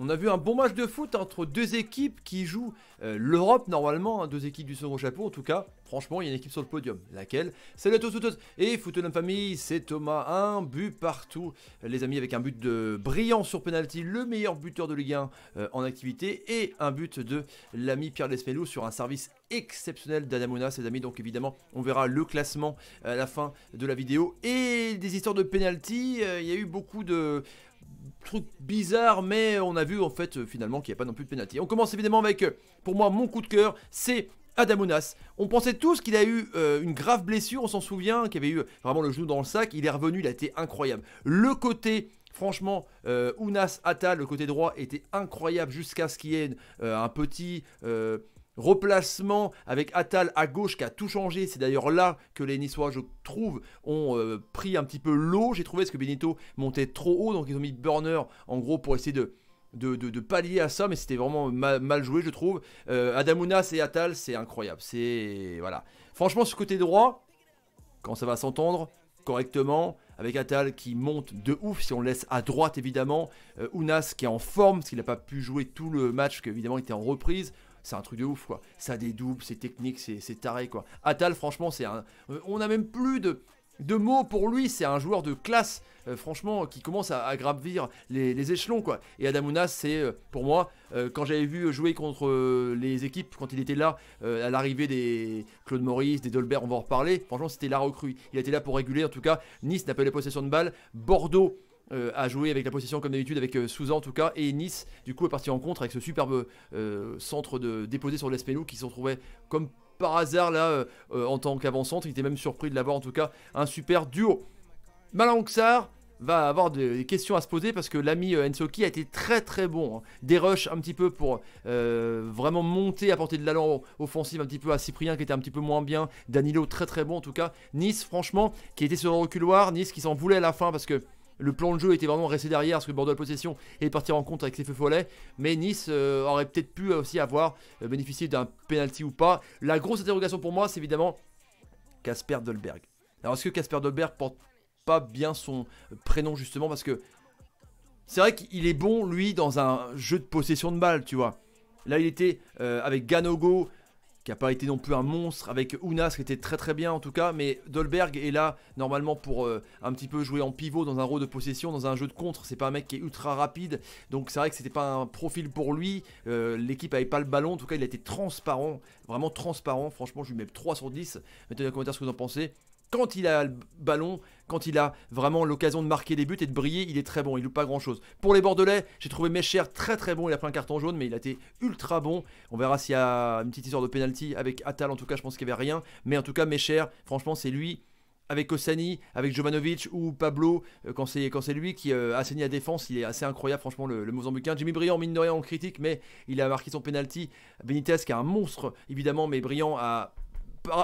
On a vu un bon match de foot entre deux équipes qui jouent l'Europe normalement, hein, deux équipes du second chapeau en tout cas. Franchement, il y a une équipe sur le podium. Laquelle? Salut à tous et toutes. Et Football famille, c'est Thomas. Un but partout, les amis, avec un but de Brillant sur penalty, le meilleur buteur de Ligue 1 en activité. Et un but de l'ami Pierre Lesmelou sur un service exceptionnel d'Adamounas, les amis. Donc évidemment, on verra le classement à la fin de la vidéo. Et des histoires de penalty, il y a eu beaucoup de truc bizarre, mais on a vu en fait finalement qu'il n'y a pas non plus de pénalty. On commence évidemment avec, pour moi, mon coup de cœur, c'est Adamounas. On pensait tous qu'il a eu une grave blessure, on s'en souvient, qu'il avait eu vraiment le genou dans le sac. Il est revenu, il a été incroyable. Le côté, franchement, Ounas Attal, le côté droit, était incroyable jusqu'à ce qu'il y ait un petit replacement avec Attal à gauche qui a tout changé. C'est d'ailleurs là que les Niçois, je trouve, ont pris un petit peu l'eau. J'ai trouvé parce que Benito montait trop haut, donc ils ont mis Burner en gros pour essayer de pallier à ça, mais c'était vraiment mal joué, je trouve. Adamounas et Attal, c'est incroyable. C'est voilà. Franchement, ce côté droit, quand ça va s'entendre correctement, avec Attal qui monte de ouf si on le laisse à droite évidemment, Ounas qui est en forme parce qu'il n'a pas pu jouer tout le match, qu'évidemment il était en reprise. C'est un truc de ouf quoi, ça a des doubles, c'est technique, c'est taré quoi. Attal franchement c'est un... On n'a même plus de mots pour lui, c'est un joueur de classe, franchement, qui commence à gravir les échelons quoi. Et Adamounas c'est pour moi, quand j'avais vu jouer contre les équipes, quand il était là, à l'arrivée des Claude Maurice, des Dolberg, on va en reparler, franchement c'était la recrue, il était là pour réguler en tout cas. Nice n'a pas eu la possession de balle, Bordeaux a joué avec la possession comme d'habitude avec Souza en tout cas, et Nice du coup est parti en contre avec ce superbe centre déposé sur l'Espelou qui s'en trouvait comme par hasard là en tant qu'avant-centre. Il était même surpris de l'avoir, en tout cas un super duo. Malang va avoir des questions à se poser parce que l'ami Ensoki a été très bon, hein. Des rushs un petit peu pour vraiment monter, apporter de l'allant offensif un petit peu à Cyprien qui était un petit peu moins bien, Danilo très bon en tout cas. Nice franchement qui était sur le reculoir, Nice qui s'en voulait à la fin parce que le plan de jeu était vraiment resté derrière parce que Bordeaux a la possession et partir en contre avec ses feux follets. Mais Nice aurait peut-être pu aussi avoir bénéficié d'un penalty ou pas. La grosse interrogation pour moi, c'est évidemment Kasper Dolberg. Alors est-ce que Kasper Dolberg porte pas bien son prénom justement parce que c'est vrai qu'il est bon lui dans un jeu de possession de balle, tu vois. Là il était avec Ganogo, qui n'a pas été non plus un monstre, avec Ounas qui était très bien en tout cas, mais Dolberg est là normalement pour un petit peu jouer en pivot dans un rôle de possession, dans un jeu de contre. C'est pas un mec qui est ultra rapide, donc c'est vrai que c'était pas un profil pour lui. L'équipe avait pas le ballon, en tout cas il a été transparent, vraiment transparent. Franchement je lui mets 3 sur 10, mettez dans les commentaires ce que vous en pensez. Quand il a le ballon, quand il a vraiment l'occasion de marquer des buts et de briller, il est très bon, il loupe pas grand chose. Pour les Bordelais, j'ai trouvé Mecher très bon, il a pris un carton jaune mais il a été ultra bon. On verra s'il y a une petite histoire de penalty avec Attal, en tout cas je pense qu'il n'y avait rien. Mais en tout cas Mecher, franchement c'est lui, avec Ossani, avec Jovanovic ou Pablo, quand c'est lui qui assainit la défense, il est assez incroyable franchement le Mozambicain. Jimmy Briand, mine de rien on critique, mais il a marqué son penalty. Benitez qui est un monstre évidemment, mais Briand a...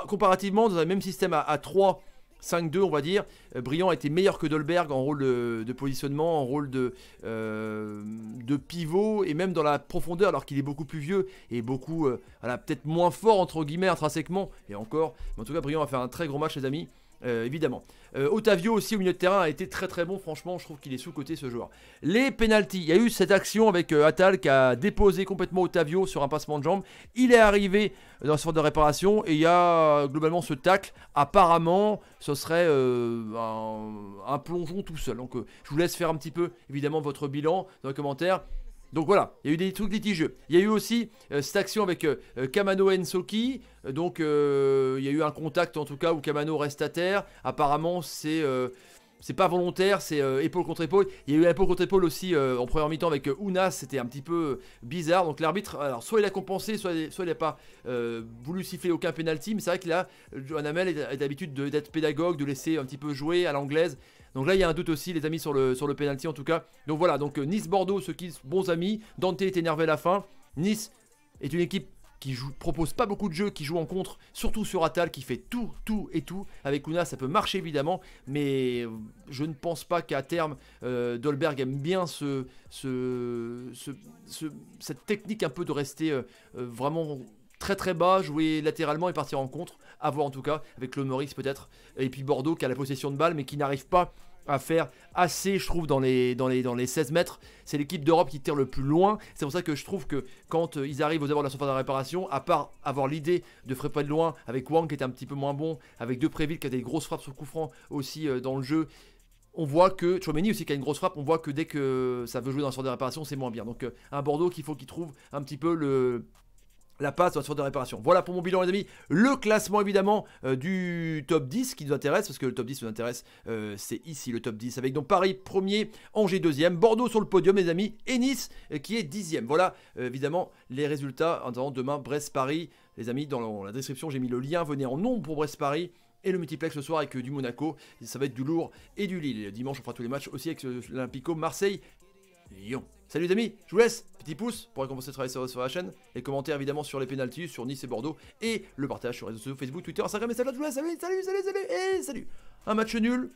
comparativement dans un même système à 3 5-2 on va dire, Briand a été meilleur que Dolberg en rôle de positionnement, en rôle de pivot et même dans la profondeur alors qu'il est beaucoup plus vieux et beaucoup voilà, peut-être moins fort entre guillemets intrinsèquement et encore, mais en tout cas Briand a fait un très gros match les amis. Évidemment. Otavio aussi au milieu de terrain a été très bon, franchement je trouve qu'il est sous-coté ce joueur. Les pénaltys, il y a eu cette action avec Attal qui a déposé complètement Otavio sur un passement de jambe. Il est arrivé dans ce centre de réparation et il y a globalement ce tacle. Apparemment ce serait un plongeon tout seul. Donc je vous laisse faire un petit peu évidemment votre bilan dans les commentaires. Donc voilà, il y a eu des trucs litigieux. Il y a eu aussi cette action avec Kamano Ensoki. Donc il y a eu un contact en tout cas où Kamano reste à terre. Apparemment c'est pas volontaire, c'est épaule contre épaule. Il y a eu épaule contre épaule aussi en première mi-temps avec Ounas, c'était un petit peu bizarre. Donc l'arbitre, alors soit il a compensé, soit il n'a pas voulu siffler aucun penalty. Mais c'est vrai qu'il a, Johan Hamel a d'habitude d'être pédagogue, de laisser un petit peu jouer à l'anglaise. Donc là il y a un doute aussi les amis sur le penalty en tout cas. Donc voilà, donc Nice-Bordeaux, ceux qui sont bons amis. Dante est énervé à la fin. Nice est une équipe qui propose pas beaucoup de jeux, qui joue en contre, surtout sur Attal, qui fait tout. Avec Ounas, ça peut marcher évidemment, mais je ne pense pas qu'à terme, Dolberg aime bien cette technique un peu de rester vraiment très bas, jouer latéralement et partir en contre, à voir en tout cas, avec Claude Maurice peut-être, et puis Bordeaux qui a la possession de balle, mais qui n'arrive pas à faire assez, je trouve, dans les 16 mètres. C'est l'équipe d'Europe qui tire le plus loin. C'est pour ça que je trouve que quand ils arrivent aux abords de la surface de réparation, à part avoir l'idée de frapper de loin, avec Wang qui était un petit peu moins bon, avec Depréville qui a des grosses frappes sur coup franc aussi dans le jeu, on voit que Tchouaméni aussi qui a une grosse frappe, on voit que dès que ça veut jouer dans la surface de réparation, c'est moins bien. Donc un Bordeaux qu'il faut qu'il trouve un petit peu la passe dans la surface de réparation. Voilà pour mon bilan les amis, le classement évidemment du top 10 qui nous intéresse, parce que le top 10 nous intéresse, c'est ici le top 10, avec donc Paris premier, Angers deuxième, Bordeaux sur le podium les amis, et Nice qui est dixième. Voilà évidemment les résultats, en attendant demain Brest-Paris, les amis dans la description j'ai mis le lien, venez en nombre pour Brest-Paris, et le multiplex ce soir avec du Monaco, ça va être du lourd et du Lille. Dimanche on fera tous les matchs aussi avec l'Olympico Marseille, Lyon. Salut les amis, je vous laisse, petit pouce pour récompenser le travail sur la chaîne, les commentaires évidemment sur les pénaltys, sur Nice et Bordeaux, et le partage sur les réseaux sociaux, Facebook, Twitter, Instagram, et salut, salut, et salut. Un match nul,